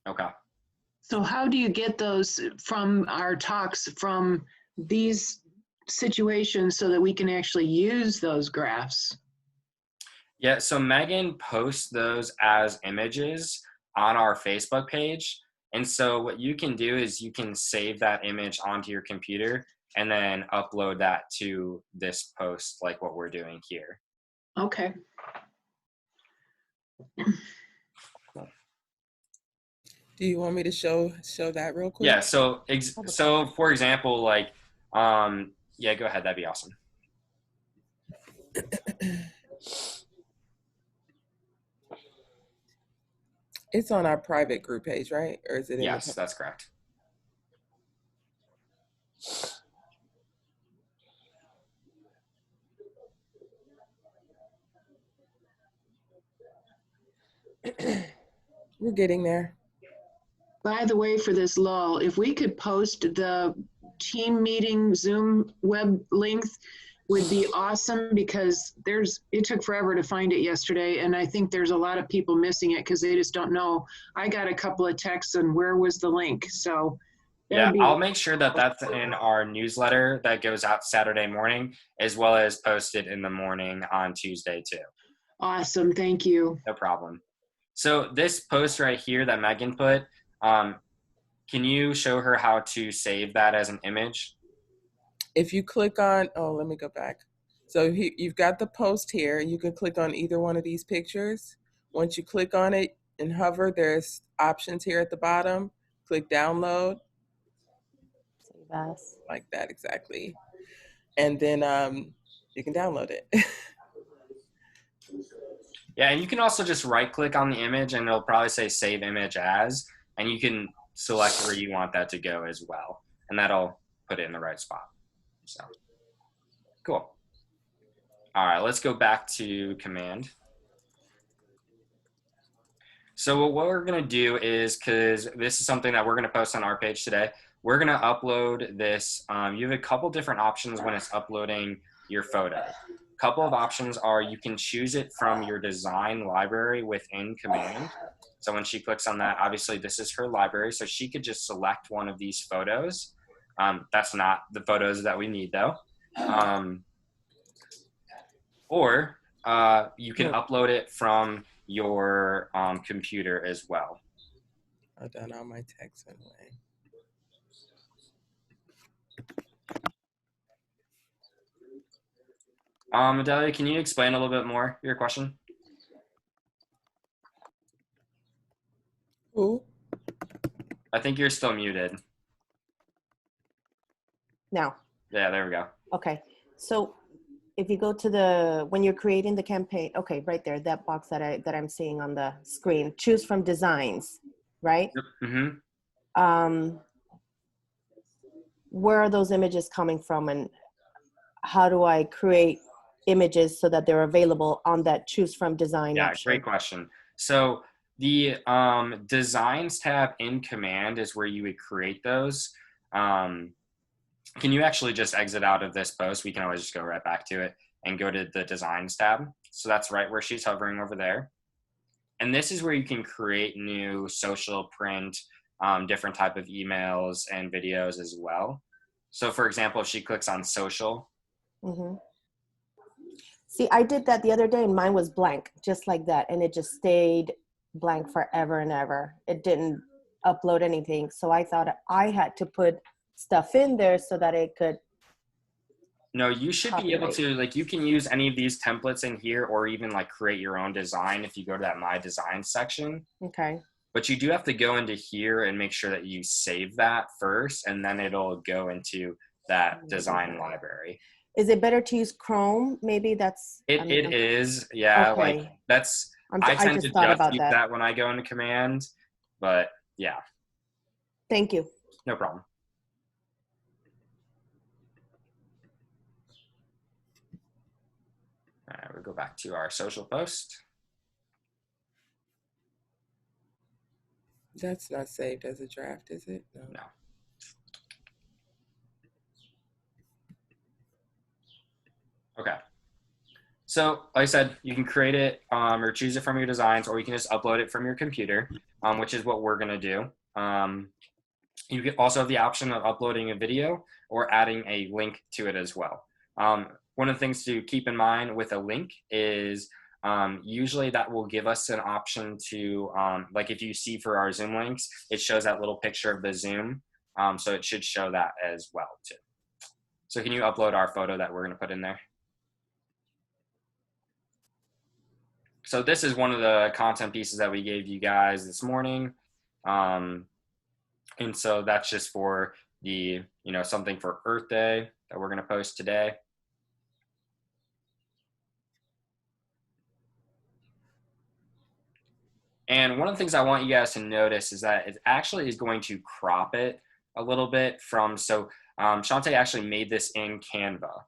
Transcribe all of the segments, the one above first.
Okay. So how do you get those from our talks from these situations so that we can actually use those graphs? Yeah, so Megan posts those as images on our Facebook page. And so what you can do is you can save that image onto your computer and then upload that to this post like what we're doing here. Okay. Do you want me to show that real quick? Yeah, so for example, like yeah, go ahead, that'd be awesome. It's on our private group page, right? Or is it in Yes, the that's correct. We're getting there. By the way, for this lull, if we could post the team meeting Zoom web links would be awesome because it took forever to find it yesterday. And I think there's a lot of people missing it because they just don't know. I got a couple of texts and where was the link? So Yeah, I'll make sure that that's in our newsletter that goes out Saturday morning, as well as posted in the morning on Tuesday too. Awesome. Thank you. No problem. So this post right here that Megan put, can you show her how to save that as an image? If you click on, oh, let me go back. So you've got the post here. You can click on either one of these pictures. Once you click on it and hover, there's options here at the bottom. Click download. Save as. Like that, exactly. And then you can download it. Yeah, and you can also just right click on the image and it'll probably say save image as, and you can select where you want that to go as well. And that'll put it in the right spot. So cool. All right, let's go back to command. So what we're gonna do is, because this is something that we're gonna post on our page today, we're gonna upload this. You have a couple different options when it's uploading your photo. A couple of options are you can choose it from your design library within command. So when she clicks on that, obviously this is her library, so she could just select one of these photos. That's not the photos that we need though. Or you can upload it from your computer as well. I've done all my text anyway. Adelia, can you explain a little bit more your question? Who? I think you're still muted. Now. Yeah, there we go. Okay. So if you go to when you're creating the campaign, okay, right there, that box that I'm seeing on the screen, choose from designs, right? Yep. Mm-hmm. Where are those images coming from, and how do I create images so that they're available on that choose from design option? Great question. So the designs tab in command is where you would create those. Can you actually just exit out of this post? We can always just go right back to it and go to the designs tab. So that's right where she's hovering over there. And this is where you can create new social print, different type of emails and videos as well. So for example, if she clicks on social. Mm-hmm. See, I did that the other day and mine was blank, just like that. And it just stayed blank forever and ever. It didn't upload anything. So I thought I had to put stuff in there so that it could. No, you should be able to, like, you can use any of these templates in here or even like create your own design if you go to that My Design section. Okay. But you do have to go into here and make sure that you save that first, and then it'll go into that design library. Is it better to use Chrome? Maybe that's. It is, yeah. Okay. Like that's. I tend to just use that when I go into command, but yeah. Thank you. No problem. All right, we'll go back to our social post. That's not saved as a draft, is it? No. Okay. So like I said, you can create it or choose it from your designs, or you can just upload it from your computer. which is what we're going to do. You also have the option of uploading a video or adding a link to it as well. One of the things to keep in mind with a link is usually that will give us an option to, like if you see for our Zoom links, it shows that little picture of the Zoom. So it should show that as well too. So can you upload our photo that we're going to put in there? So this is one of the content pieces that we gave you guys this morning. And so that's just for the, something for Earth Day that we're going to post today. And one of the things I want you guys to notice is that it actually is going to crop it a little bit from, so Shantae actually made this in Canva.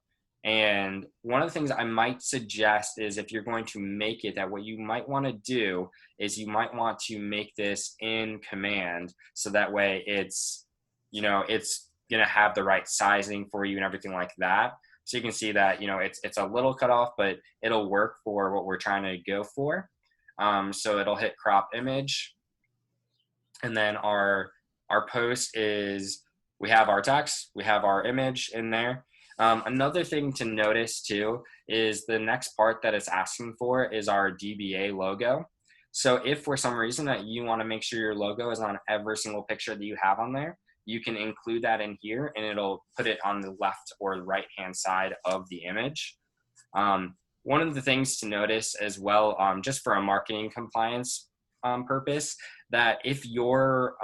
And one of the things I might suggest is if you're going to make it, that what you might want to do is you might want to make this in Command, so that way it's, it's going to have the right sizing for you and everything like that. So you can see that, it's a little cut off, but it'll work for what we're trying to go for. So it'll hit crop image. And then our post is, we have our text, we have our image in there. Another thing to notice too is the next part that it's asking for is our DBA logo. So if for some reason that you want to make sure your logo is on every single picture that you have on there, you can include that in here and it'll put it on the left or right hand side of the image. One of the things to notice as well, just for a marketing compliance purpose, that if your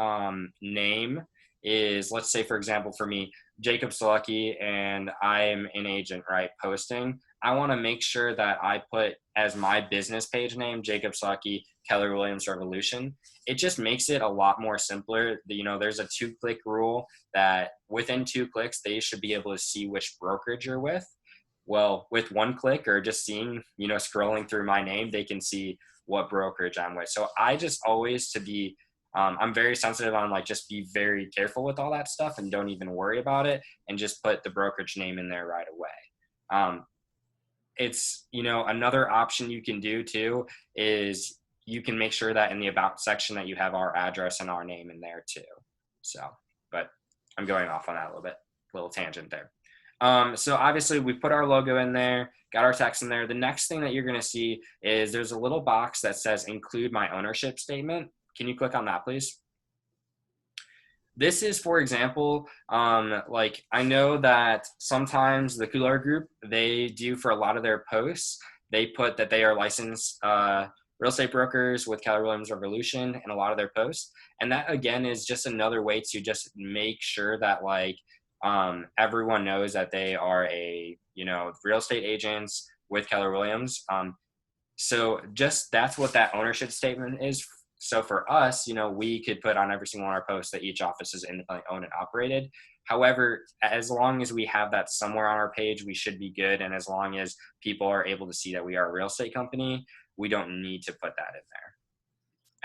name is, let's say for example for me, Jacob Selecki, and I'm an agent, right, posting, I want to make sure that I put as my business page name, Jacob Selecki, Keller Williams Revolution. It just makes it a lot more simpler. There's a 2-click rule that within 2 clicks, they should be able to see which brokerage you're with. Well, with 1 click or just seeing, scrolling through my name, they can see what brokerage I'm with. So I just always I'm very sensitive on just be very careful with all that stuff and don't even worry about it and just put the brokerage name in there right away. It's, another option you can do too is you can make sure that in the about section that you have our address and our name in there too. So, but I'm going off on that a little tangent there. So obviously we put our logo in there, got our text in there. The next thing that you're going to see is there's a little box that says include my ownership statement. Can you click on that, please? This is, for example, I know that sometimes the Couture Group, they do for a lot of their posts, they put that they are licensed real estate brokers with Keller Williams Revolution in a lot of their posts. And that, again, is just another way to just make sure that, everyone knows that they are real estate agents with Keller Williams. So just that's what that ownership statement is. So for us, we could put on every single one of our posts that each office is independently owned and operated. However, as long as we have that somewhere on our page, we should be good. And as long as people are able to see that we are a real estate company, we don't need to put that in there.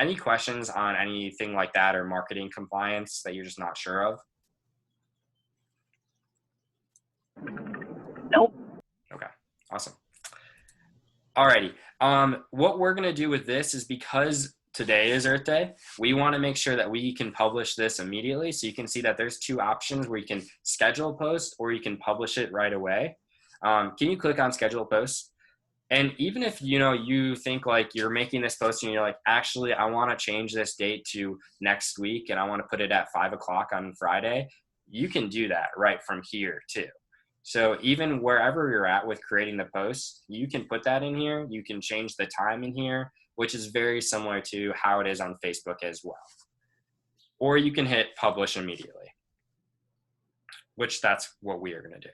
Any questions on anything like that or marketing compliance that you're just not sure of? Nope. Okay, awesome. Alrighty. What we're going to do with this is, because today is Earth Day, we want to make sure that we can publish this immediately. So you can see that there's 2 options where you can schedule a post or you can publish it right away. Can you click on schedule a post? And even if, you think you're making this post and you're like, actually, I want to change this date to next week and I want to put it at 5 o'clock on Friday, you can do that right from here too. So even wherever you're at with creating the post, you can put that in here. You can change the time in here, which is very similar to how it is on Facebook as well. Or you can hit publish immediately, which that's what we are going to do.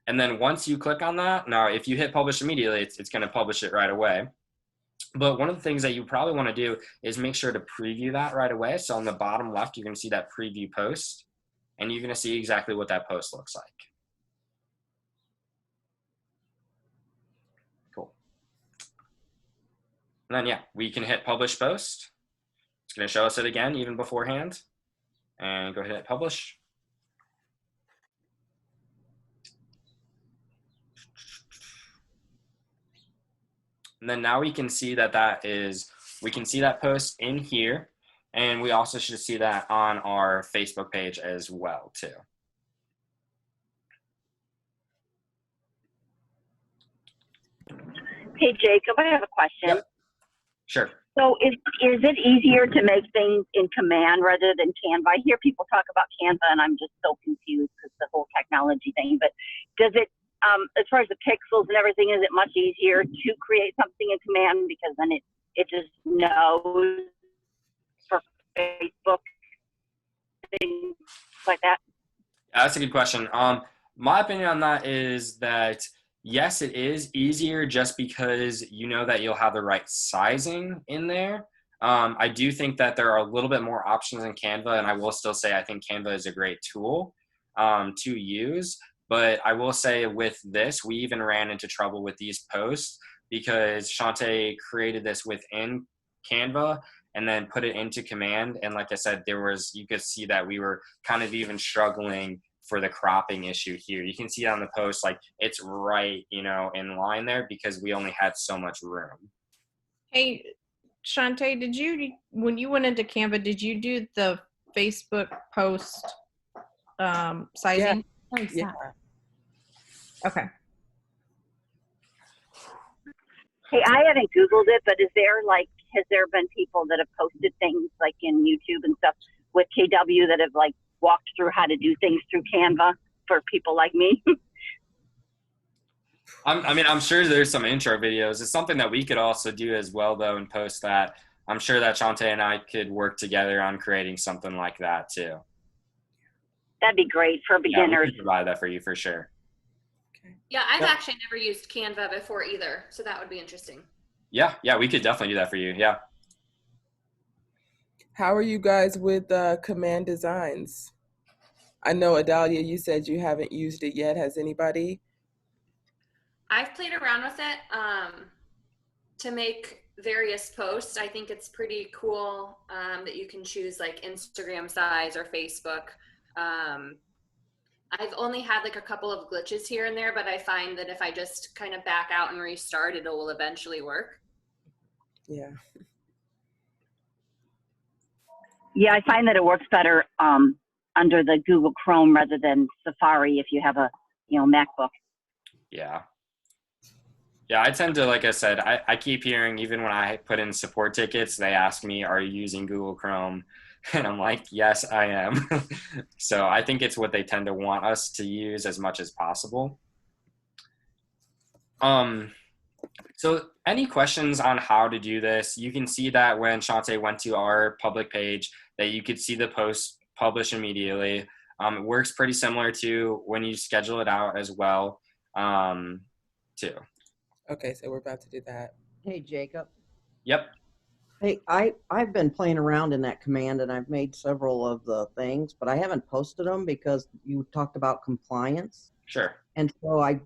And then once you click on that, now if you hit publish immediately, it's going to publish it right away. But one of the things that you probably want to do is make sure to preview that right away. So on the bottom left, you're going to see that preview post, and you're going to see exactly what that post looks like. Cool. And then, yeah, we can hit publish post. It's going to show us it again, even beforehand. And go ahead and hit publish. And then now we can see that that is we can see that post in here, and we also should see that on our Facebook page as well too. Hey, Jacob, I have a question. Yep. Sure. So is it easier to make things in Command rather than Canva? I hear people talk about Canva, and I'm just so confused because the whole technology thing. But does it, as far as the pixels and everything, is it much easier to create something in Command because then it just knows for Facebook, things like that? That's a good question. My opinion on that is that yes, it is easier just because you know that you'll have the right sizing in there. I do think that there are a little bit more options in Canva, and I will still say I think Canva is a great tool to use. But I will say with this, we even ran into trouble with these posts because Shantae created this within Canva and then put it into Command. And like I said, you could see that we were kind of even struggling for the cropping issue here. You can see on the post, like it's right, in line there because we only had so much room. Hey, Shantae, when you went into Canva, did you do the Facebook post sizing? Yeah. Okay. Hey, I haven't Googled it, but has there been people that have posted things like in YouTube and stuff with KW that have walked through how to do things through Canva for people like me? I'm sure there's some intro videos. It's something that we could also do as well, though, and post that. I'm sure that Shantae and I could work together on creating something like that, too. That'd be great for beginners. Yeah, we can provide that for you for sure. Yeah, I've actually never used Canva before either, so that would be interesting. Yeah, we could definitely do that for you. Yeah. How are you guys with Command Designs? I know, Adalia, you said you haven't used it yet. Has anybody? I've played around with it to make various posts. I think it's pretty cool that you can choose Instagram size or Facebook. I've only had a couple of glitches here and there, but I find that if I just kind of back out and restart, it will eventually work. Yeah. Yeah, I find that it works better under the Google Chrome rather than Safari if you have a MacBook. Yeah. Yeah, I tend to, like I said, I keep hearing, even when I put in support tickets, they ask me, are you using Google Chrome? And I'm like, yes, I am. So I think it's what they tend to want us to use as much as possible. So any questions on how to do this? You can see that when Shantae went to our public page that you could see the post publish immediately. It works pretty similar to when you schedule it out as well, too. Okay, so we're about to do that. Hey, Jacob. Yep. Hey, I've been playing around in that command and I've made several of the things, but I haven't posted them because you talked about compliance. Sure. And so I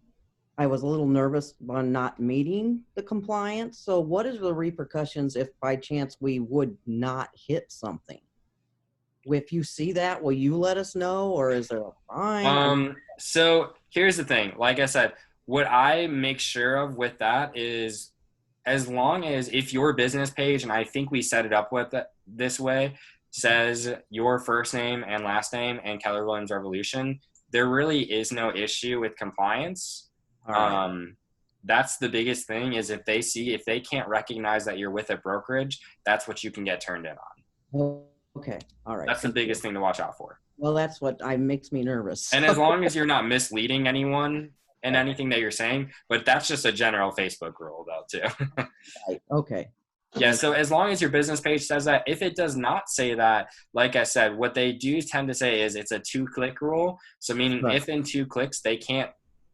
was a little nervous on not meeting the compliance. So what is the repercussions if by chance we would not hit something? If you see that, will you let us know, or is there a fine? So here's the thing. Like I said, what I make sure of with that is as long as if your business page, and I think we set it up with it this way, says your first name and last name and Keller Williams Revolution, there really is no issue with compliance. Right. That's the biggest thing is if they can't recognize that you're with a brokerage, that's what you can get turned in on. Okay. All right. That's the biggest thing to watch out for. Well, that's what makes me nervous. And as long as you're not misleading anyone in anything that you're saying, but that's just a general Facebook rule though too. Right. Okay. Yeah, so as long as your business page says that, if it does not say that, like I said, what they do tend to say is it's a 2-click rule. So meaning if in 2 clicks they can't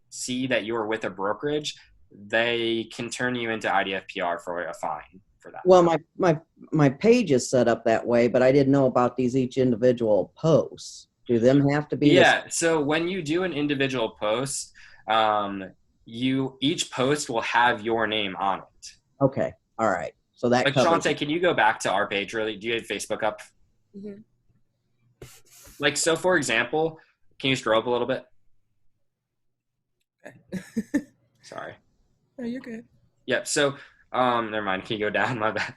see that you're with a brokerage, they can turn you into IDFPR for a fine for that. Well, my page is set up that way, but I didn't know about each individual posts. Do them have to be? Yeah, so when you do an individual post, each post will have your name on it. Okay. All right. So that. Like Shantae, can you go back to our page really? Do you have Facebook up? Mm-hmm. Like, so for example, can you scroll up a little bit? Okay. Sorry. No, you're good. Yep. So, never mind. Can you go down? My bad.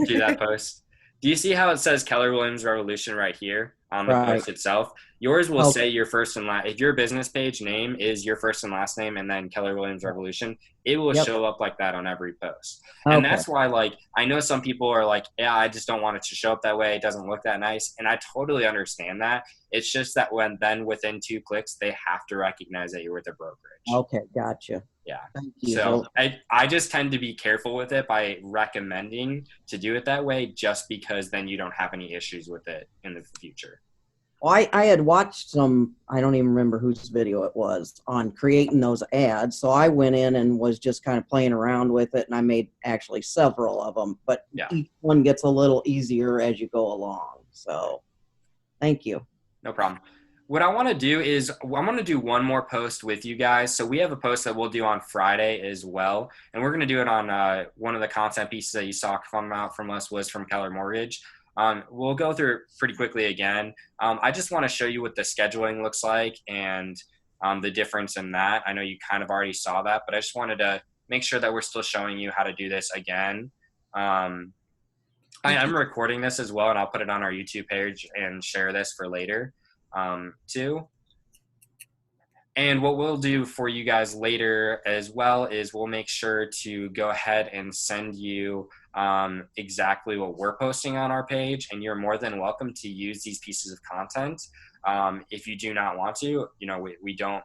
to that post. Do you see how it says Keller Williams Revolution right here on the Right. post itself? Yours will Okay. say your first and last. If your business page name is your first and last name and then Keller Williams Revolution, it will Yep. show up like that on every post. And Okay. that's why, like, I know some people are like, yeah, I just don't want it to show up that way. It doesn't look that nice. And I totally understand that. It's just that then within 2 clicks, they have to recognize that you're with a brokerage. Okay, gotcha. Yeah. Thank you. So I just tend to be careful with it by recommending to do it that way, just because then you don't have any issues with it in the future. Well, I had watched some, I don't even remember whose video it was, on creating those ads. So I went in and was just kind of playing around with it, and I made actually several of them. But Yeah. each one gets a little easier as you go along. So thank you. No problem. What I want to do is I'm going to do one more post with you guys. So we have a post that we'll do on Friday as well. And we're going to do it on one of the content pieces that you saw come out from us was from Keller Mortgage. We'll go through it pretty quickly again. I just want to show you what the scheduling looks like and the difference in that. I know you kind of already saw that, but I just wanted to make sure that we're still showing you how to do this again. I'm recording this as well, and I'll put it on our YouTube page and share this for later too. And what we'll do for you guys later as well is we'll make sure to go ahead and send you exactly what we're posting on our page, and you're more than welcome to use these pieces of content. If you do not want to, we don't,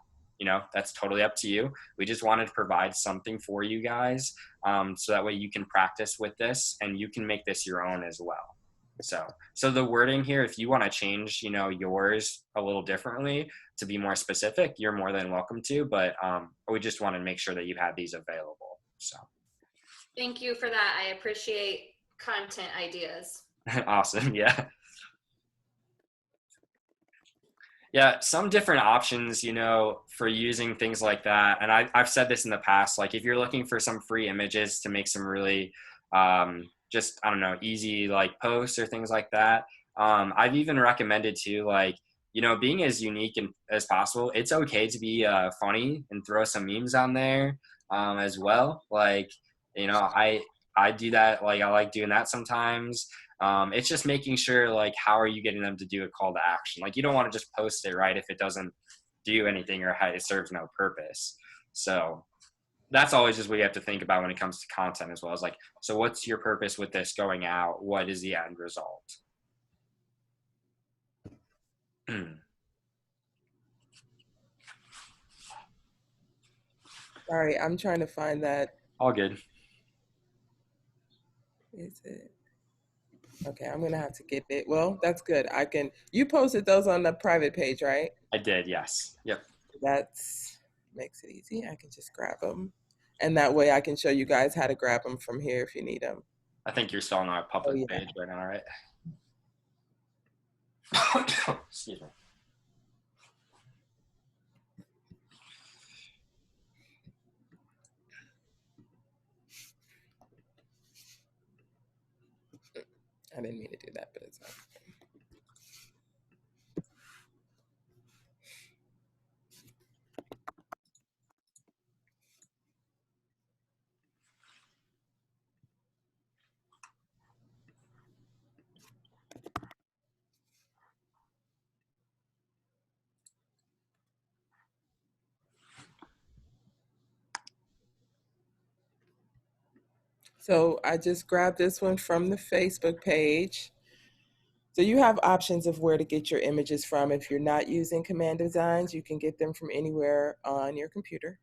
that's totally up to you. We just wanted to provide something for you guys so that way you can practice with this and you can make this your own as well. So the wording here, if you want to change, yours a little differently to be more specific, you're more than welcome to, but we just want to make sure that you have these available. So Thank you for that. I appreciate content ideas. awesome. Yeah. Yeah, some different options, for using things like that. And I've said this in the past, like if you're looking for some free images to make some really just, I don't know, easy like posts or things like that. I've even recommended to being as unique as possible. It's okay to be funny and throw some memes on there as well. I do that. I like doing that sometimes. It's just making sure how are you getting them to do a call to action? You don't want to just post it, right, if it doesn't do anything or it serves no purpose. So that's always just what you have to think about when it comes to content as well as so what's your purpose with this going out? What is the end result? Sorry, I'm trying to find that. All good. Is it? Okay, I'm gonna have to get it. Well, that's good. You posted those on the private page, right? I did, yes. Yep. That's makes it easy. I can just grab them. And that way I can show you guys how to grab them from here if you need them. I think you're still on our public page right now, right? Excuse me. I didn't mean to do that, but it's okay. So I just grabbed this one from the Facebook page. So you have options of where to get your images from. If you're not using Command Designs, you can get them from anywhere on your computer.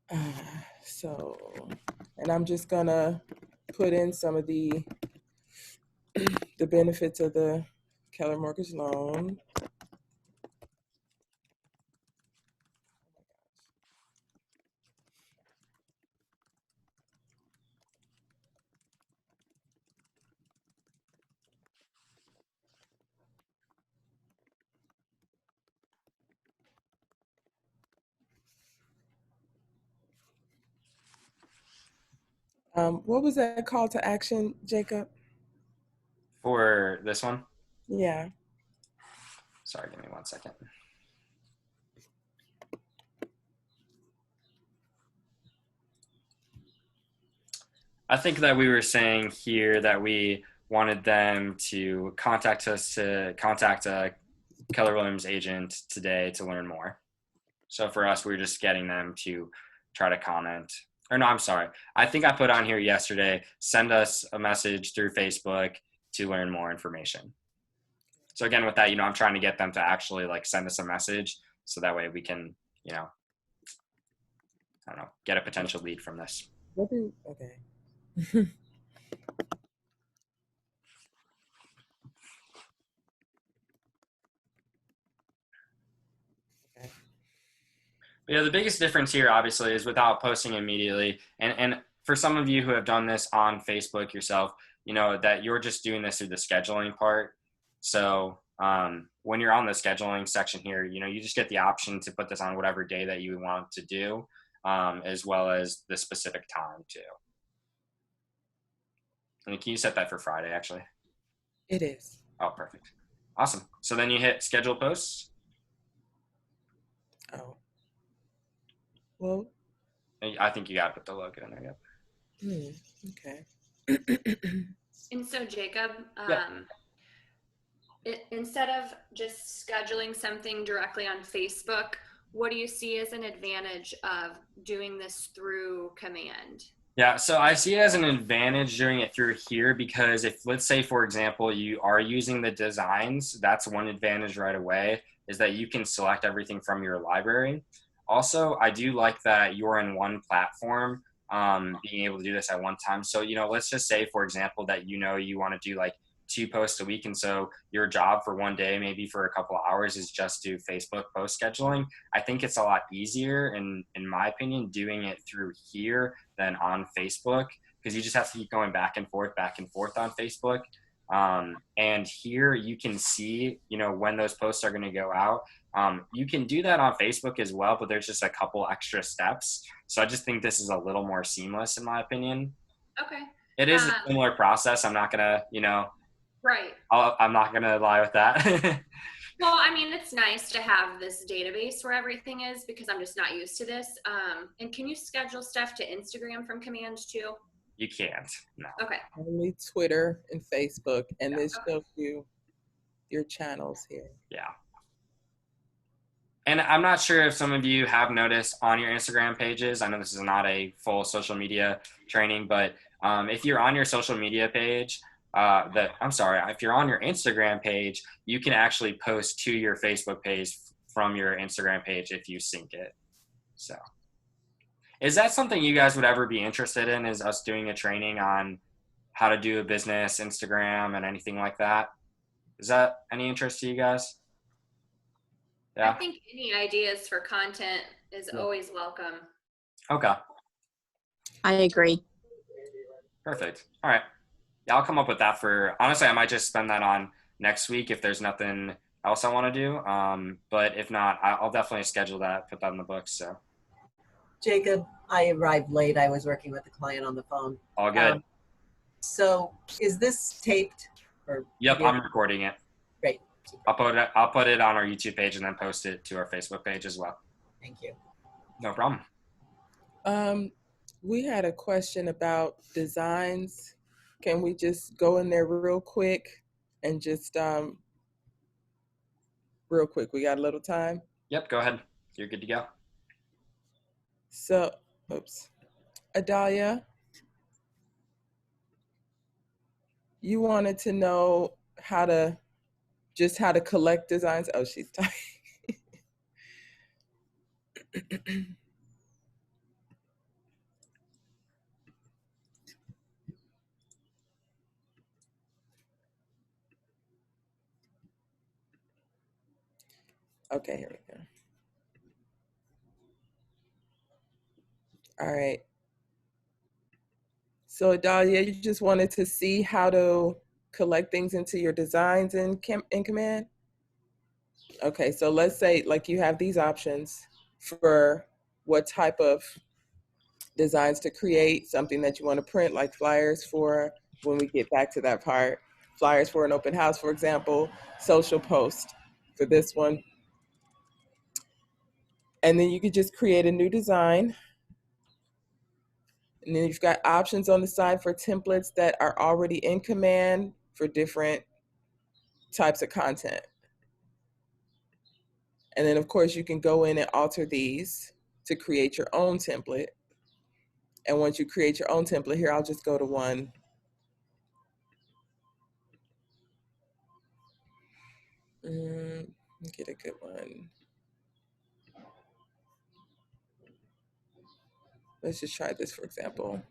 And I'm just gonna put in some of the benefits of the Keller Mortgage Loan. What was that call to action, Jacob? For this one? Yeah. Sorry, give me 1 second. I think that we were saying here that we wanted them to contact us to contact a Keller Williams agent today to learn more. So for us, we were just getting them to try to comment. Or no, I'm sorry. I think I put on here yesterday, send us a message through Facebook to learn more information. So again, with that, I'm trying to get them to actually like send us a message so that way we can, I don't know, get a potential lead from this. Okay. Yeah, the biggest difference here, obviously, is without posting immediately. And for some of you who have done this on Facebook yourself, that you're just doing this through the scheduling part. So when you're on the scheduling section here, you just get the option to put this on whatever day that you want to do, as well as the specific time too. And can you set that for Friday, actually? It is. Oh, perfect. Awesome. So then you hit schedule posts. Oh. Well, I think you got to put the logo in there. Yep. Okay. And so Jacob, Yeah. Instead of just scheduling something directly on Facebook, what do you see as an advantage of doing this through Command? Yeah, so I see it as an advantage doing it through here because if, let's say, for example, you are using the designs, that's one advantage right away, is that you can select everything from your library. Also, I do like that you're in one platform, being able to do this at one time. So, let's just say, for example, that you want to do like 2 posts a week. And so your job for one day, maybe for a couple of hours, is just do Facebook post scheduling. I think it's a lot easier, in my opinion, doing it through here than on Facebook, because you just have to keep going back and forth on Facebook. And here you can see, when those posts are going to go out. You can do that on Facebook as well, but there's just a couple extra steps. So I just think this is a little more seamless in my opinion. Okay. It is a similar process. I'm not going to, Right. I'm not going to lie with that. Well, I mean, it's nice to have this database where everything is because I'm just not used to this. And can you schedule stuff to Instagram from Command too? You can't. No. Okay. Only Twitter and Facebook, and Yeah. this shows you your channels here. Yeah. And I'm not sure if some of you have noticed on your Instagram pages, I know this is not a full social media training, but if you're on your social media page, if you're on your Instagram page, you can actually post to your Facebook page from your Instagram page if you sync it. So is that something you guys would ever be interested in, is us doing a training on how to do a business Instagram and anything like that? Is that any interest to you guys? Yeah. I think any ideas for content is always welcome. Okay. I agree. Perfect. All right. Yeah, I'll come up with that honestly, I might just spend that on next week if there's nothing else I want to do. But if not, I'll definitely schedule that, put that in the books. So. Jacob, I arrived late. I was working with a client on the phone. All good. So is this taped? Yep, I'm recording it. Great. I'll put it on our YouTube page and then post it to our Facebook page as well. Thank you. No problem. We had a question about designs. Can we just go in there real quick and just real quick? We got a little time. Yep, go ahead. You're good to go. So, Adalia, you wanted to know how to collect designs. Oh, she's talking. Okay, here we go. All right. So Adalia, you just wanted to see how to collect things into your designs in Command? Okay, so let's say like you have these options for what type of designs to create, something that you want to print, like flyers for when we get back to that part, flyers for an open house, for example, social post for this one. And then you could just create a new design. And then you've got options on the side for templates that are already in Command for different types of content. And then of course you can go in and alter these to create your own template. And once you create your own template, here I'll just go to one. Get a good one. Let's just try this, for example.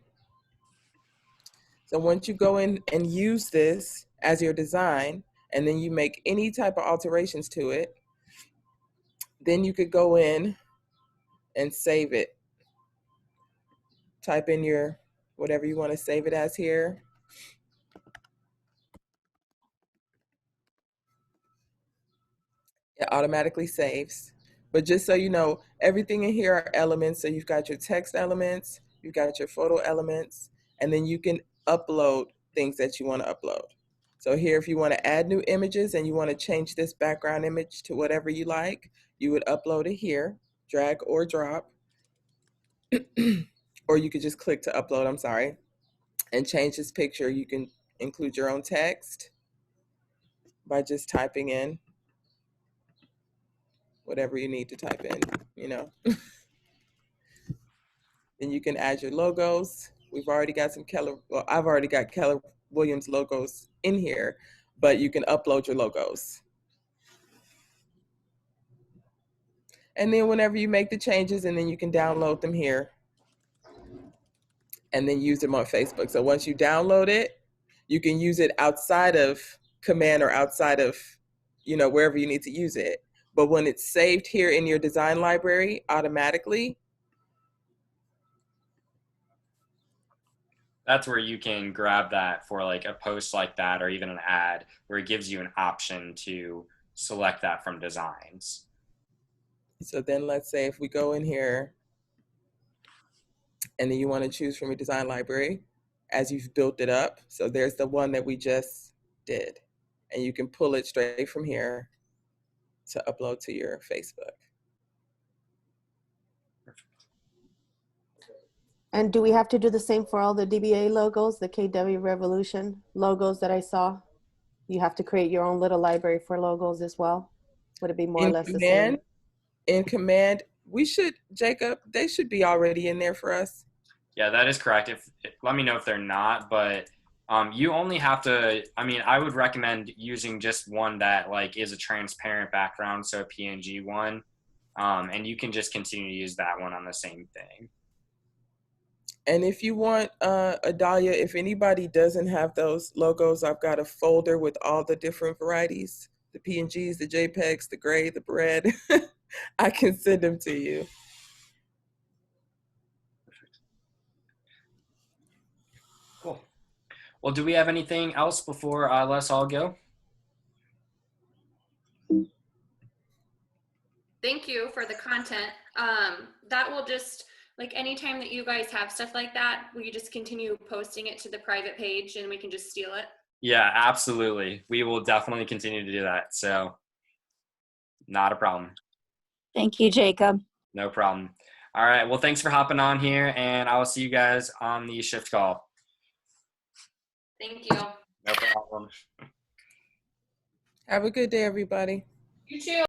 So once you go in and use this as your design, and then you make any type of alterations to it, then you could go in and save it. Type in your, whatever you want to save it as here. It automatically saves. But just so you know, everything in here are elements. So you've got your text elements, you've got your photo elements, and then you can upload things that you want to upload. So here, if you want to add new images and you want to change this background image to whatever you like, you would upload it here, drag or drop, or you could just click to upload, I'm sorry, and change this picture. You can include your own text by just typing in whatever you need to type in, you know. Then you can add your logos. We've already got some I've already got Keller Williams logos in here, but you can upload your logos. And then whenever you make the changes, and then you can download them here and then use them on Facebook. So once you download it, you can use it outside of Command or outside of, you know, wherever you need to use it. But when it's saved here in your design library automatically, that's where you can grab that for like a post like that, or even an ad where it gives you an option to select that from designs. So then let's say if we go in here and then you want to choose from your design library as you've built it up. So there's the one that we just did, and you can pull it straight from here to upload to your Facebook. And do we have to do the same for all the DBA logos, the KW Revolution logos that I saw? You have to create your own little library for logos as well? Would it be more or less the same? In Command, we should, Jacob, they should be already in there for us. Yeah, that is correct. Let me know if they're not, but you only have to, I mean, I would recommend using just one that like is a transparent background, so a PNG one, and you can just continue to use that one on the same thing. And if you want, Adalia, if anybody doesn't have those logos, I've got a folder with all the different varieties, the PNGs, the JPEGs, the gray, the red. I can send them to you. Cool. Well, do we have anything else before let's all go? Thank you for the content. That will just, like, anytime that you guys have stuff like that, will you just continue posting it to the private page and we can just steal it? Yeah, absolutely. We will definitely continue to do that. So not a problem. Thank you, Jacob. No problem. All right. Well, thanks for hopping on here, and I will see you guys on the shift call. Thank you. No problem. Have a good day, everybody. You too.